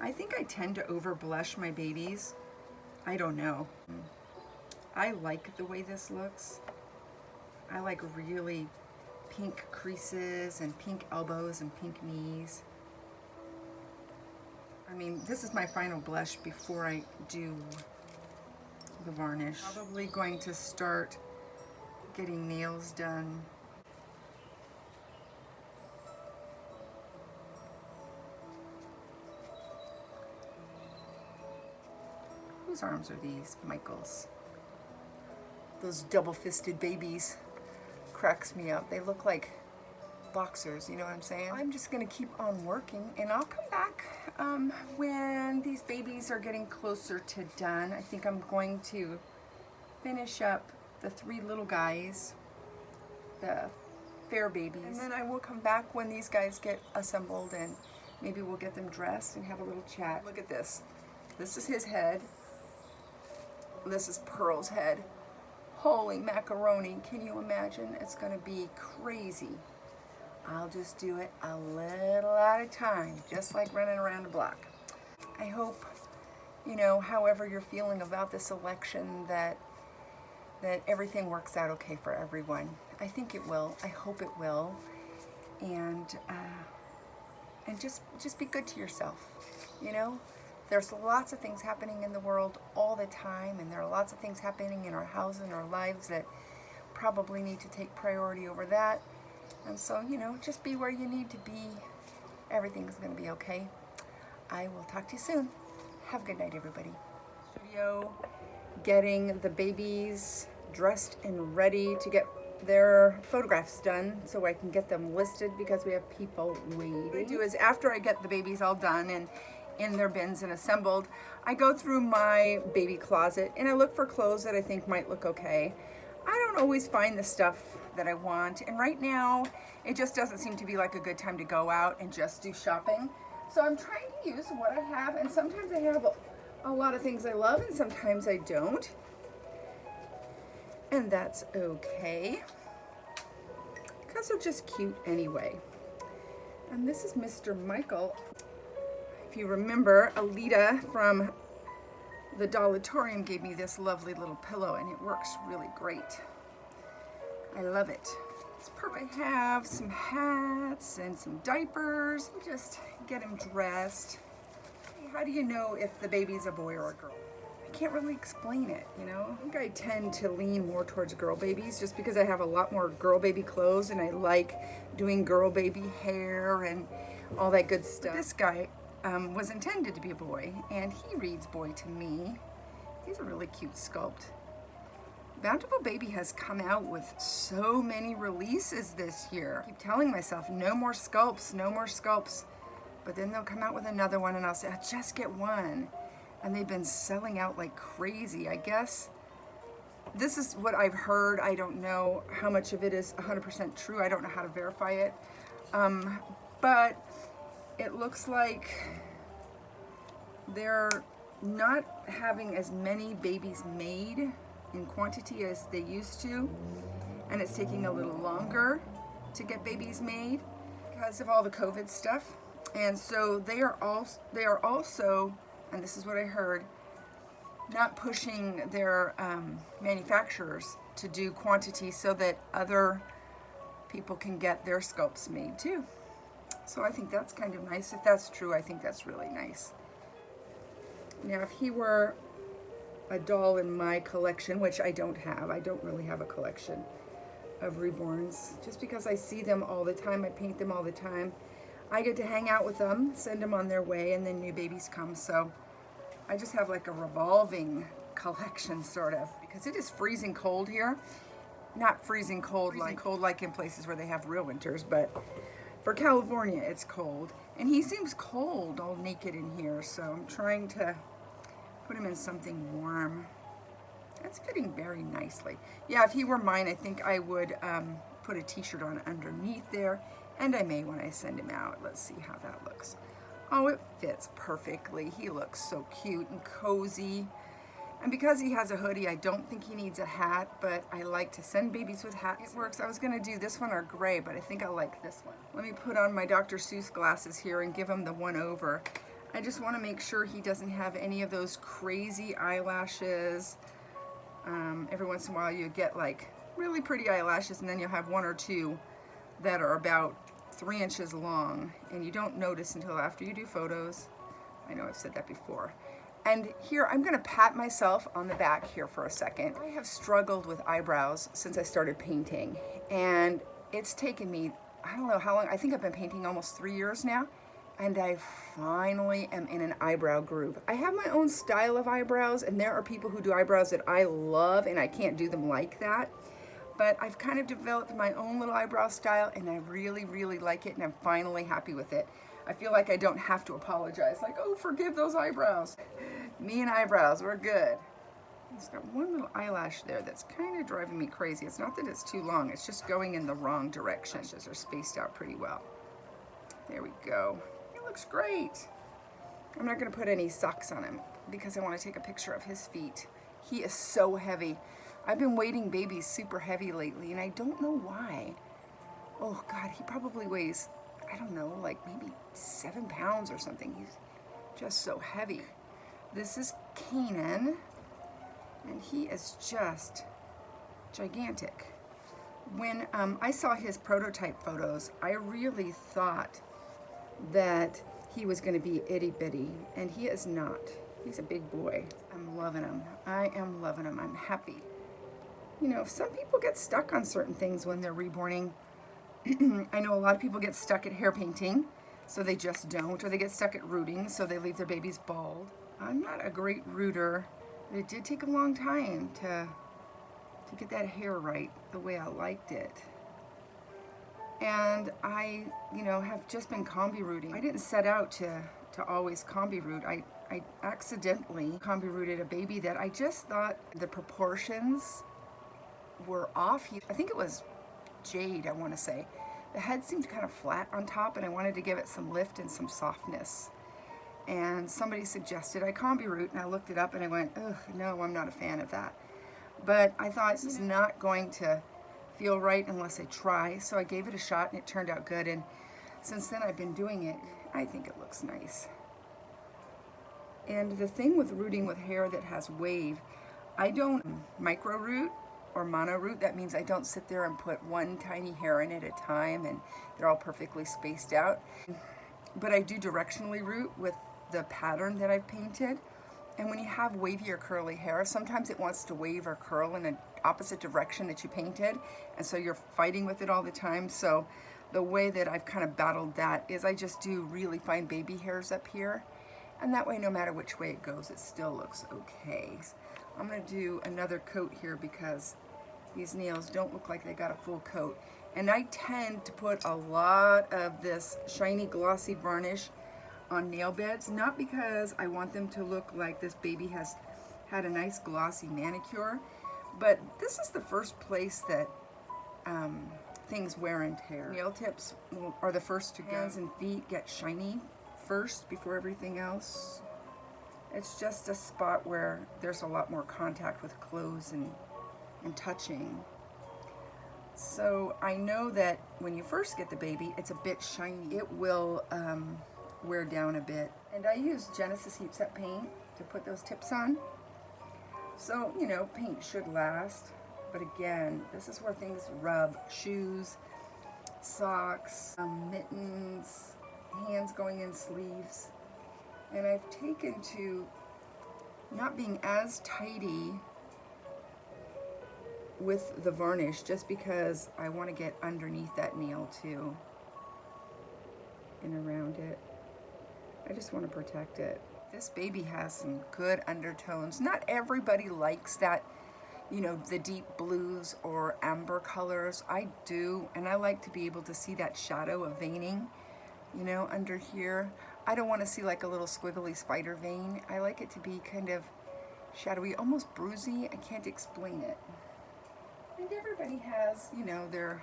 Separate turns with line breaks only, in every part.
I think I tend to over blush my babies. I don't know. I like the way this looks. I like really pink creases and pink elbows and pink knees. I mean, this is my final blush before I do the varnish. Probably going to start getting nails done. Whose arms are these? Michael's. Those double-fisted babies cracks me up. They look like boxers, you know what I'm saying? I'm just gonna keep on working, and I'll come back when these babies are getting closer to done. I think I'm going to finish up the 3 little guys, the fair babies, and then I will come back when these guys get assembled, and maybe we'll get them dressed and have a little chat. Look at this. This is his head. This is Pearl's head. Holy macaroni, can you imagine? It's gonna be crazy. I'll just do it a little at a time, just like running around the block. I hope, you know, however you're feeling about this election, that everything works out okay for everyone. I think it will. I hope it will. And just be good to yourself, you know? There's lots of things happening in the world all the time, and there are lots of things happening in our house and our lives that probably need to take priority over that. And so, you know, just be where you need to be. Everything's going to be okay. I will talk to you soon. Have a good night, everybody. Studio, getting the babies dressed and ready to get their photographs done so I can get them listed because we have people waiting. What I do is after I get the babies all done and in their bins and assembled, I go through my baby closet and I look for clothes that I think might look okay. I don't always find the stuff that I want, and right now it just doesn't seem to be like a good time to go out and just do shopping. So I'm trying to use what I have, and sometimes I have a lot of things I love and sometimes I don't. And that's okay, because they're just cute anyway. And this is Mr. Michael. If you remember, Alita from the Dollatorium gave me this lovely little pillow, and it works really great. I love it. It's perfect. I have some hats and some diapers. Just get them dressed. How do you know if the baby's a boy or a girl? I can't really explain it, you know? I think I tend to lean more towards girl babies just because I have a lot more girl baby clothes, and I like doing girl baby hair and all that good stuff. This guy was intended to be a boy, and he reads boy to me. He's a really cute sculpt. Bountiful Baby has come out with so many releases this year. I keep telling myself, no more sculpts, no more sculpts. But then they'll come out with another one and I'll say, just get one. And they've been selling out like crazy. I guess this is what I've heard. I don't know how much of it is 100% true. I don't know how to verify it. But it looks like they're not having as many babies made in quantity as they used to, and it's taking a little longer to get babies made because of all the COVID stuff. And so they are also, and this is what I heard, not pushing their manufacturers to do quantity so that other people can get their sculpts made too. So I think that's kind of nice. If that's true, I think that's really nice. Now, if he were a doll in my collection, which I don't have, I don't really have a collection of reborns, just because I see them all the time, I paint them all the time. I get to hang out with them, send them on their way, and then new babies come. So I just have like a revolving collection, sort of, because it is freezing cold here. Not freezing cold like in places where they have real winters, but for California, it's cold. And he seems cold, all naked in here, so I'm trying to put him in something warm. That's fitting very nicely. Yeah, if he were mine, I think I would put a t-shirt on underneath there, and I may when I send him out. Let's see how that looks. Oh, it fits perfectly. He looks so cute and cozy. And because he has a hoodie, I don't think he needs a hat, but I like to send babies with hats. It works. I was gonna do this one or gray, but I think I like this one. Let me put on my Dr. Seuss glasses here and give him the one over. I just want to make sure he doesn't have any of those crazy eyelashes. Every once in a while you get like really pretty eyelashes, and then you'll have one or two that are about 3 inches long, and you don't notice until after you do photos. I know I've said that before. And here, I'm gonna pat myself on the back here for a second. I have struggled with eyebrows since I started painting, and it's taken me, I don't know how long, I think I've been painting almost 3 years now, and I finally am in an eyebrow groove. I have my own style of eyebrows, and there are people who do eyebrows that I love, and I can't do them like that. But I've kind of developed my own little eyebrow style, and I really, really like it, and I'm finally happy with it. I feel like I don't have to apologize, like, oh, forgive those eyebrows. Me and eyebrows, we're good. It's got one little eyelash there that's kind of driving me crazy. It's not that it's too long, it's just going in the wrong direction. Lashes are spaced out pretty well. There we go. It looks great. I'm not gonna put any socks on him because I wanna take a picture of his feet. He is so heavy. I've been weighting babies super heavy lately, and I don't know why. Oh God, he probably weighs, I don't know, like maybe 7 pounds or something. He's just so heavy. This is Kanan, and he is just gigantic. When I saw his prototype photos, I really thought that he was going to be itty bitty, and he is not. He's a big boy. I'm loving him. I am loving him. I'm happy. You know, some people get stuck on certain things when they're reborning. I know a lot of people get stuck at hair painting, so they just don't, or they get stuck at rooting, so they leave their babies bald. I'm not a great rooter, but it did take a long time to get that hair right the way I liked it. And I, you know, have just been combi rooting. I didn't set out to always combi root. I accidentally combi rooted a baby that I just thought the proportions were off. I think it was Jade, I want to say. The head seemed kind of flat on top, and I wanted to give it some lift and some softness. And somebody suggested I combi root, and I looked it up and I went, ugh, no, I'm not a fan of that. But I thought this is not going to feel right unless I try, so I gave it a shot and it turned out good, and since then I've been doing it. I think it looks nice. And the thing with rooting with hair that has wave, I don't micro root or mono root. That means I don't sit there and put one tiny hair in at a time and they're all perfectly spaced out. But I do directionally root with the pattern that I've painted. And when you have wavy or curly hair, sometimes it wants to wave or curl in an opposite direction that you painted, and so you're fighting with it all the time. So the way that I've kind of battled that is I just do really fine baby hairs up here, and that way no matter which way it goes, it still looks okay. I'm going to do another coat here because these nails don't look like they got a full coat. And I tend to put a lot of this shiny glossy varnish on nail beds, not because I want them to look like this baby has had a nice glossy manicure, but this is the first place that things wear and tear. Nail tips are the first to go. Hands and feet get shiny first before everything else. It's just a spot where there's a lot more contact with clothes and touching. So I know that when you first get the baby, it's a bit shiny. It will wear down a bit. And I use Genesis Heat Set paint to put those tips on. So, you know, paint should last. But again, this is where things rub. Shoes, socks, mittens, hands going in sleeves. And I've taken to not being as tidy with the varnish just because I want to get underneath that nail too and around it. I just want to protect it. This baby has some good undertones. Not everybody likes that, you know, the deep blues or amber colors. I do, and I like to be able to see that shadow of veining, you know, under here. I don't want to see like a little squiggly spider vein. I like it to be kind of shadowy, almost bruisey. I can't explain it. And everybody has, you know, their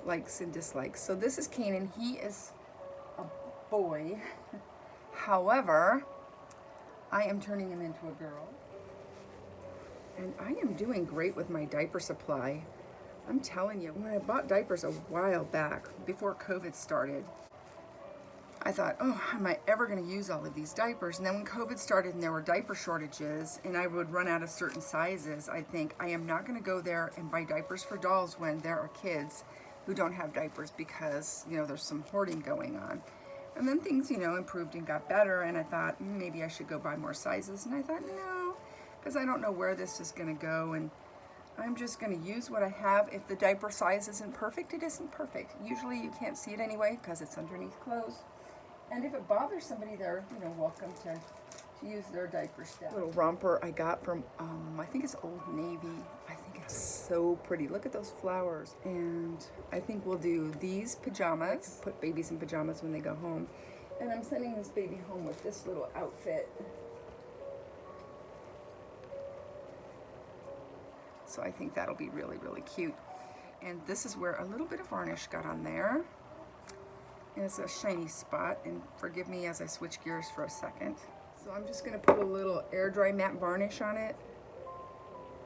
likes and dislikes. So this is Kanan. He is a boy. However, I am turning him into a girl. And I am doing great with my diaper supply. I'm telling you, when I bought diapers a while back, before COVID started, I thought, oh, am I ever going to use all of these diapers? And then when COVID started and there were diaper shortages and I would run out of certain sizes, I'd think, I am not going to go there and buy diapers for dolls when there are kids who don't have diapers because, you know, there's some hoarding going on. And then things, you know, improved and got better, and I thought, maybe I should go buy more sizes. And I thought, no, because I don't know where this is going to go, and I'm just going to use what I have. If the diaper size isn't perfect, it isn't perfect. Usually you can't see it anyway because it's underneath clothes. And if it bothers somebody, they're, you know, welcome to use their diaper stuff. Little romper I got from, I think it's Old Navy. I think it's so pretty. Look at those flowers. And I think we'll do these pajamas. Put babies in pajamas when they go home. And I'm sending this baby home with this little outfit. So I think that'll be really, really cute. And this is where a little bit of varnish got on there. And it's a shiny spot, and forgive me as I switch gears for a second. So I'm just gonna put a little air dry matte varnish on it.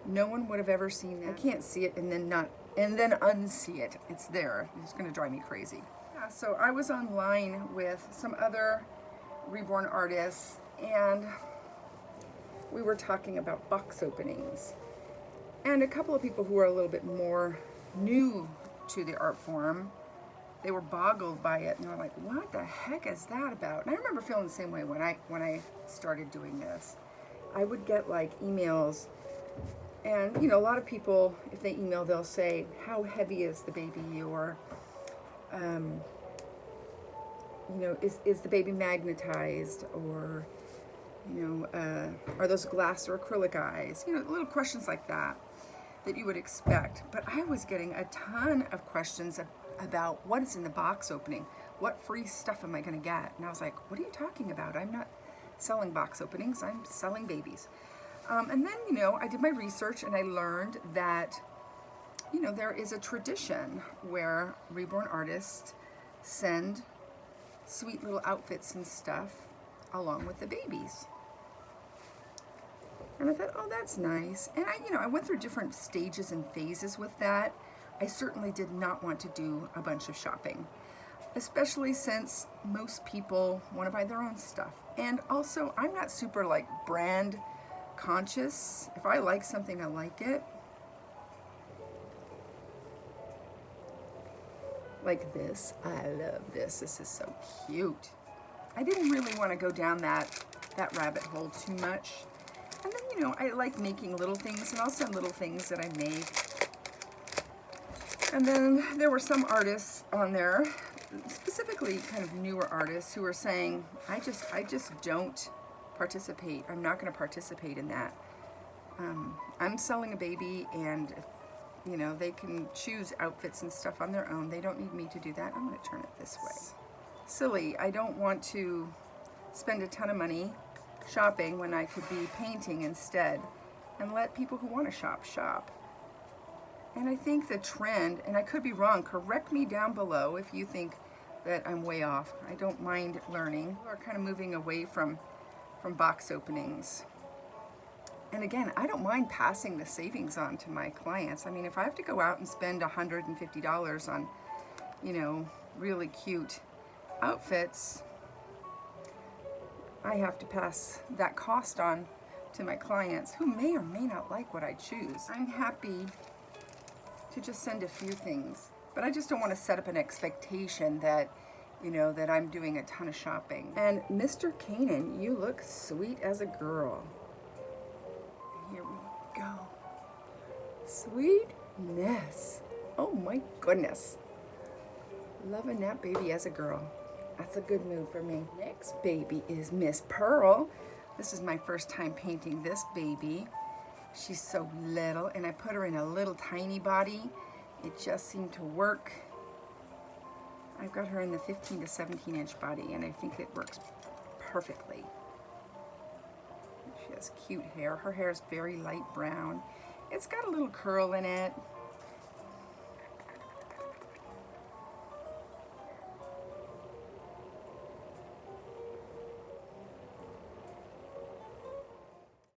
No one would have ever seen that. I can't see it and then unsee it. It's there. It's gonna drive me crazy. Yeah, so I was online with some other reborn artists, and we were talking about box openings. And a couple of people who are a little bit more new to the art form, they were boggled by it, and they were like, what the heck is that about? And I remember feeling the same way when I started doing this. I would get like emails, and you know, a lot of people, if they email, they'll say, how heavy is the baby? Or you know, is the baby magnetized? Or, you know, are those glass or acrylic eyes? You know, little questions like that you would expect. But I was getting a ton of questions about what is in the box opening. What free stuff am I going to get? And I was like, what are you talking about? I'm not selling box openings. I'm selling babies. And then, you know, I did my research and I learned that, you know, there is a tradition where reborn artists send sweet little outfits and stuff along with the babies. And I thought, oh, that's nice. And I went through different stages and phases with that. I certainly did not want to do a bunch of shopping, especially since most people want to buy their own stuff. And also, I'm not super like brand conscious. If I like something, I like it. Like this, I love this. This is so cute. I didn't really want to go down that rabbit hole too much. And then, you know, I like making little things, and I'll send little things that I make. And then there were some artists on there, specifically kind of newer artists, who were saying, I just don't participate. I'm not going to participate in that. I'm selling a baby, and you know, they can choose outfits and stuff on their own. They don't need me to do that. I'm going to turn it this way. Silly. I don't want to spend a ton of money shopping when I could be painting instead, and let people who want to shop shop. And I think the trend, and I could be wrong, correct me down below if you think that I'm way off. I don't mind learning. We're kind of moving away from box openings. And again, I don't mind passing the savings on to my clients. I mean, if I have to go out and spend $150 on, you know, really cute outfits, I have to pass that cost on to my clients who may or may not like what I choose. I'm happy to just send a few things, but I just don't want to set up an expectation that, you know, that I'm doing a ton of shopping. And Mr. Kanan, you look sweet as a girl. Here we go. Sweetness. Oh my goodness. Loving that baby as a girl. That's a good move for me. Next baby is Miss Pearl. This is my first time painting this baby. She's so little, and I put her in a little tiny body. It just seemed to work. I've got her in the 15 to 17 inch body, and I think it works perfectly. She has cute hair. Her hair is very light brown. It's got a little curl in it.